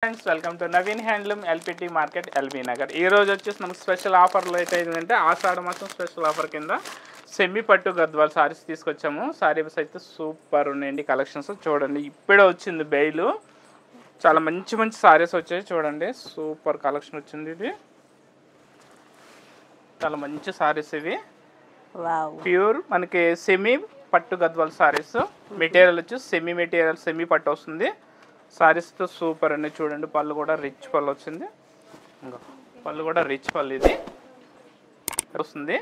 Friends, welcome to Naveen handloom LPT market LB Nagar. ఈ రోజు వచ్చేసి మనకు స్పెషల్ ఆఫర్లో అయితే ఏంటంటే ఆషాఢ మాసం స్పెషల్ ఆఫర్ కింద సెమీ పట్టు గద్వాల్ సారీస్ తీసుకొచ్చాము. సారీస్ అయితే సూపర్ ఉన్నాయండి. కలెక్షన్స్ చూడండి, ఇప్పుడే వచ్చింది బెయిలు. చాలా మంచి మంచి సారీస్ వచ్చాయి చూడండి. సూపర్ కలెక్షన్ వచ్చింది. ఇది చాలా మంచి సారీస్. ఇవి ప్యూర్ మనకి సెమీ పట్టు గద్వాల్ సారీస్. మెటీరియల్ వచ్చి సెమీ మెటీరియల్, సెమీ పట్టు వస్తుంది. సారీస్తో సూపర్ అండి. చూడండి, పళ్ళు కూడా రిచ్ పళ్ళు వచ్చింది. ఇంకా పళ్ళు కూడా రిచ్ పళ్ళు ఇది వస్తుంది.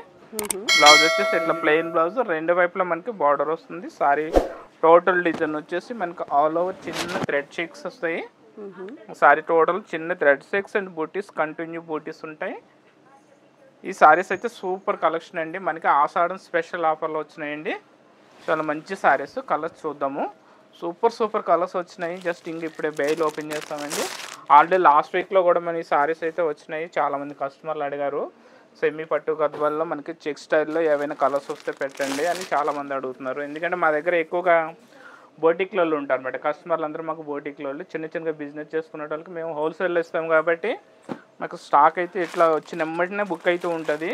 బ్లౌజ్ వచ్చేసి ఇట్లా ప్లెయిన్ బ్లౌజ్, రెండు వైపులా మనకి బార్డర్ వస్తుంది. సారీ టోటల్ డిజైన్ వచ్చేసి మనకి ఆల్ ఓవర్ చిన్న థ్రెడ్ షేక్స్ వస్తాయి. సారీ టోటల్ చిన్న thread shakes and booties, continue booties ఉంటాయి. ఈ సారీస్ అయితే సూపర్ కలెక్షన్ అండి. మనకి ఆషాఢం స్పెషల్ ఆఫర్లో వచ్చినాయండి. చాలా మంచి సారీస్. కలర్స్ చూద్దాము. సూపర్ కలర్స్ వచ్చినాయి. జస్ట్ ఇంక ఇప్పుడే బెయిల్ ఓపెన్ చేస్తామండి. ఆల్రెడీ లాస్ట్ వీక్లో కూడా మన ఈ సారీస్ అయితే వచ్చినాయి. చాలామంది కస్టమర్లు అడిగారు, సెమీ పట్టు గద్వాల్లో మనకి చెక్ స్టైల్లో ఏవైనా కలర్స్ వస్తే పెట్టండి అని చాలామంది అడుగుతున్నారు. ఎందుకంటే మా దగ్గర ఎక్కువగా బోటిక్లలో ఉంటారు అన్నమాట. కస్టమర్లు అందరూ మాకు బోటిక్లలో చిన్న బిజినెస్ చేసుకునే వాళ్ళకి మేము హోల్సేల్లో ఇస్తాం కాబట్టి మాకు స్టాక్ అయితే ఇట్లా వచ్చిన వెంటనే బుక్ అవుతూ ఉంటుంది.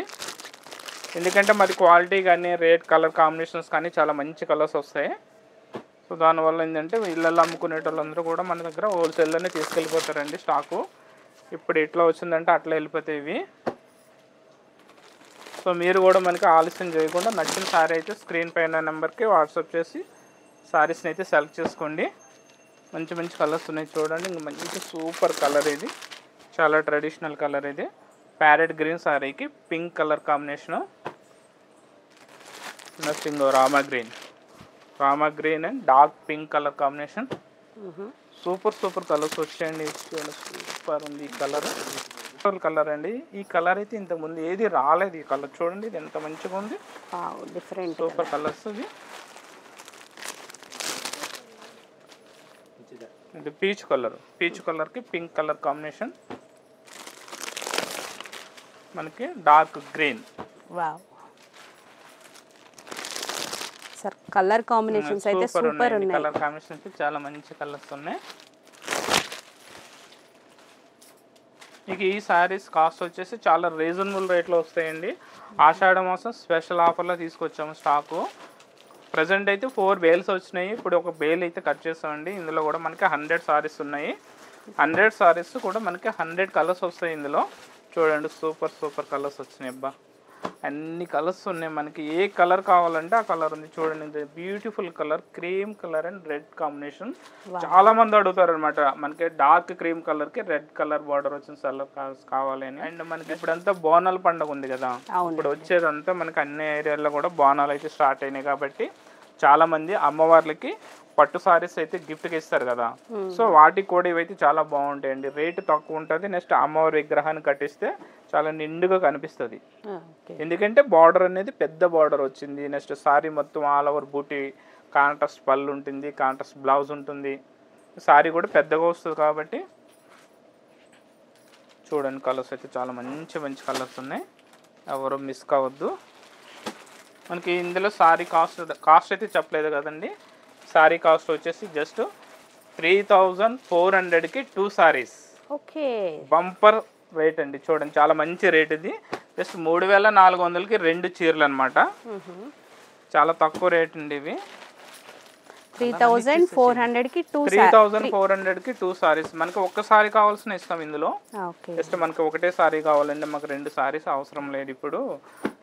ఎందుకంటే మరి క్వాలిటీ కానీ రేట్ కలర్ కాంబినేషన్స్ కానీ చాలా మంచి కలర్స్ వస్తాయి. సో దానివల్ల ఏంటంటే ఇళ్ళల్లో అమ్ముకునే వాళ్ళందరూ కూడా మన దగ్గర హోల్సేల్లోనే తీసుకెళ్ళిపోతారండి. స్టాకు ఇప్పుడు ఎట్లా వచ్చిందంటే అట్లా వెళ్ళిపోతాయి ఇవి. సో మీరు కూడా మనకి ఆలస్యం చేయకుండా నచ్చిన సారీ అయితే స్క్రీన్ పైన నెంబర్కి వాట్సాప్ చేసి సారీస్ని అయితే సెలెక్ట్ చేసుకోండి. మంచి కలర్స్ ఉన్నాయి చూడండి. ఇంక మంచి సూపర్ కలర్ ఇది, చాలా ట్రెడిషనల్ కలర్ ఇది. ప్యారెట్ గ్రీన్ సారీకి పింక్ కలర్ కాంబినేషను. నెక్స్ట్ ఇంకో Rama green and dark pink colour combination. Super colours వచ్చాయండి. సూపర్ ఉంది ఈ కలర్ అండి. ఈ కలర్ అయితే ఇంతకుముందు ఏది రాలేదు. ఈ కలర్ చూడండి, ఇది ఎంత మంచిగా ఉంది. Different super colours. ఇది పీచ్ కలర్కి పింక్ కలర్ కాంబినేషన్. మనకి డార్క్ గ్రీన్. కలర్ కాంబినేషన్స్ అయితే సూపర్ ఉన్నాయి. కలర్ కాంబినేషన్స్ చాలా మంచి కలర్స్ ఉన్నాయి. ఇక ఈ సారీస్ కాస్ట్ వచ్చేసి చాలా రీజనబుల్ రేట్లో వస్తాయండి. ఆషాఢ మాసం స్పెషల్ ఆఫర్లో తీసుకొచ్చాము స్టాకు. ప్రజెంట్ అయితే 4 బేల్స్ వచ్చినాయి. ఇప్పుడు ఒక బేల్ అయితే కట్ చేస్తామండి. ఇందులో కూడా మనకి 100 సారీస్ ఉన్నాయి. 100 సారీస్ కూడా మనకి 100 కలర్స్ వస్తాయి ఇందులో. చూడండి, సూపర్ కలర్స్ వచ్చినాయి. అబ్బా, అన్ని కలర్స్ ఉన్నాయి. మనకి ఏ కలర్ కావాలంటే ఆ కలర్ ఉంది. చూడండి, beautiful colour, cream colour and red combination. చాలా మంది అడుగుతారు అనమాట, మనకి డార్క్ క్రీమ్ కలర్ కి రెడ్ కలర్ బార్డర్ వచ్చిన కలర్ కావాలి అని. అండ్ మనకి ఇప్పుడంతా బోనాల పండుగ ఉంది కదా, ఇప్పుడు వచ్చేదంతా మనకి అన్ని ఏరియాల్లో కూడా బోనాలు అయితే స్టార్ట్ అయినాయి. కాబట్టి చాలా మంది అమ్మవార్లకి పట్టు సారీస్ అయితే గిఫ్ట్కి ఇస్తారు కదా. సో వాటికి కూడా ఇవైతే చాలా బాగుంటాయండి. రేటు తక్కువ ఉంటుంది. నెక్స్ట్ అమ్మవారి విగ్రహాన్ని కట్టిస్తే చాలా నిండుగా కనిపిస్తుంది. ఎందుకంటే బార్డర్ అనేది పెద్ద బార్డర్ వచ్చింది. నెక్స్ట్ సారీ మొత్తం ఆల్ ఓవర్ బూటీ, కాంట్రాస్ట్ పళ్ళు ఉంటుంది, కాంట్రాస్ట్ బ్లౌజ్ ఉంటుంది. సారీ కూడా పెద్దగా వస్తుంది కాబట్టి చూడండి, కలర్స్ అయితే చాలా మంచి కలర్స్ ఉన్నాయి. ఎవరు మిస్ కావద్దు. మనకి ఇందులో సారీ కాస్ట్ అయితే చెప్పలేదు కదండి. సారీ కాస్ట్ వచ్చేసి జస్ట్ 3400కి 2 సారీస్. ఓకే, బంపర్ రేట్ అండి. చూడండి, చాలా మంచి రేట్ ఇది. జస్ట్ 3400కి 2 చీరలు అనమాట. చాలా తక్కువ రేట్ అండి ఇవి. 3400కి 2 సారీస్. మనకి ఒక్క సారీ కావాల్సిన ఇస్తాం ఇందులో. జస్ట్ మనకి ఒకటే సారీ కావాలండి, మాకు 2 సారీస్ అవసరం లేదు. ఇప్పుడు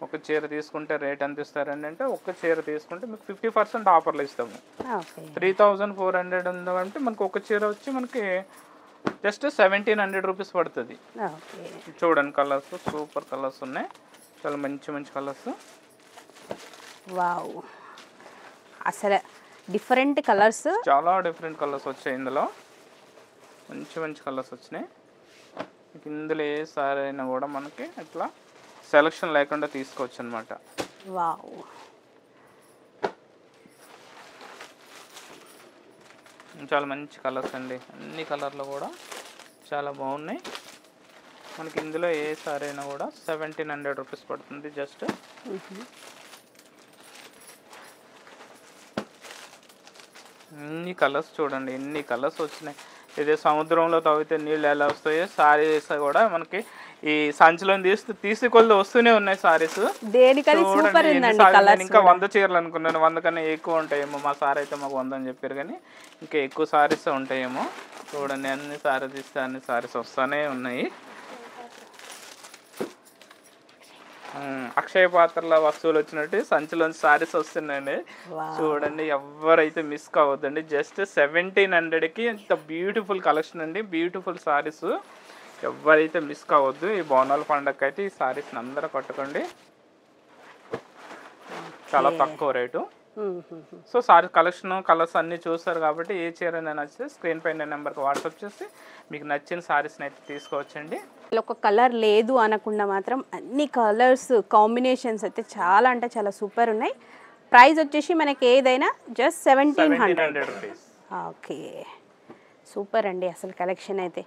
ఒక చీర తీసుకుంటే రేట్ ఎంత ఇస్తారండి అంటే, ఒక్క చీర తీసుకుంటే మీకు 50% ఆఫర్లు ఇస్తాము. 3400 ఉందంటే మనకి ఒక చీర వచ్చి మనకి జస్ట్ 1700 రూపీస్ పడుతుంది. చూడండి, కలర్స్ సూపర్ కలర్స్ ఉన్నాయి. చాలా మంచి కలర్స్. వావ్, అసలు డిఫరెంట్ కలర్స్, చాలా డిఫరెంట్ కలర్స్ వచ్చాయి ఇందులో. మంచి కలర్స్ వచ్చినాయి. ఇందులో ఏ సారీ అయినా కూడా మనకి ఇట్లా సెలక్షన్ లేకుండా తీసుకోవచ్చు అనమాట. వావ్, చాలా మంచి కలర్స్ అండి. అన్ని కలర్లు కూడా చాలా బాగున్నాయి. మనకి ఇందులో ఏ సారీ అయినా కూడా 1700 రూపీస్ పడుతుంది జస్ట్. ఎన్ని కలర్స్ చూడండి, ఎన్ని కలర్స్ వచ్చినాయి. ఇది సముద్రంలో తవ్వితే నీళ్ళు ఎలా వస్తాయో సారీస్ కూడా మనకి ఈ సంచిలో తీసి కొద్ది వస్తూనే ఉన్నాయి సారీస్. దేనికది సూపర్ ఉందండి కలర్స్. ఇంకా 100 చీరలు అనుకున్నాను, 100 కన్నా ఎక్కువ ఉంటాయేమో. మా సార్ అయితే మాకు 100 అని చెప్పారు, కానీ ఇంకా ఎక్కువ సారీస్ ఉంటాయేమో. చూడండి అన్ని సారీస్ ఇస్తే అన్ని సారీస్ వస్తూనే ఉన్నాయి. అక్షయ పాత్రల వస్తువులు వచ్చినట్టు సంచిలోని సారీస్ వస్తున్నాయండి. చూడండి, ఎవరైతే మిస్ కావద్దండి. జస్ట్ 1700కి ఇంత బ్యూటిఫుల్ కలెక్షన్ అండి, బ్యూటిఫుల్ సారీస్. ఎవరైతే మిస్ కావద్దు. ఈ బోనాల పండగకి అయితే ఈ సారీస్ని అందరూ కట్టుకోండి, చాలా తక్కువ rate. So sorry collection colours అన్నీ చూస్తారు కాబట్టి ఏ చీర నచ్చితే స్క్రీన్ పైన నెంబర్కి వాట్సాప్ చేసి మీకు నచ్చిన సారీస్ని అయితే తీసుకోవచ్చండి. ఒక కలర్ లేదు అనకుండా మాత్రం అన్ని కలర్స్ కాంబినేషన్స్ అయితే చాలా అంటే చాలా సూపర్ ఉన్నాయి. ప్రైస్ వచ్చేసి మనకి ఏదైనా జస్ట్ 1700 రూపీస్. ఓకే, సూపర్ అండి. అసలు కలెక్షన్ అయితే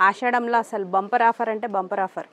ఆషాఢంలో అసలు బంపర్ ఆఫర్ అంటే బంపర్ ఆఫర్.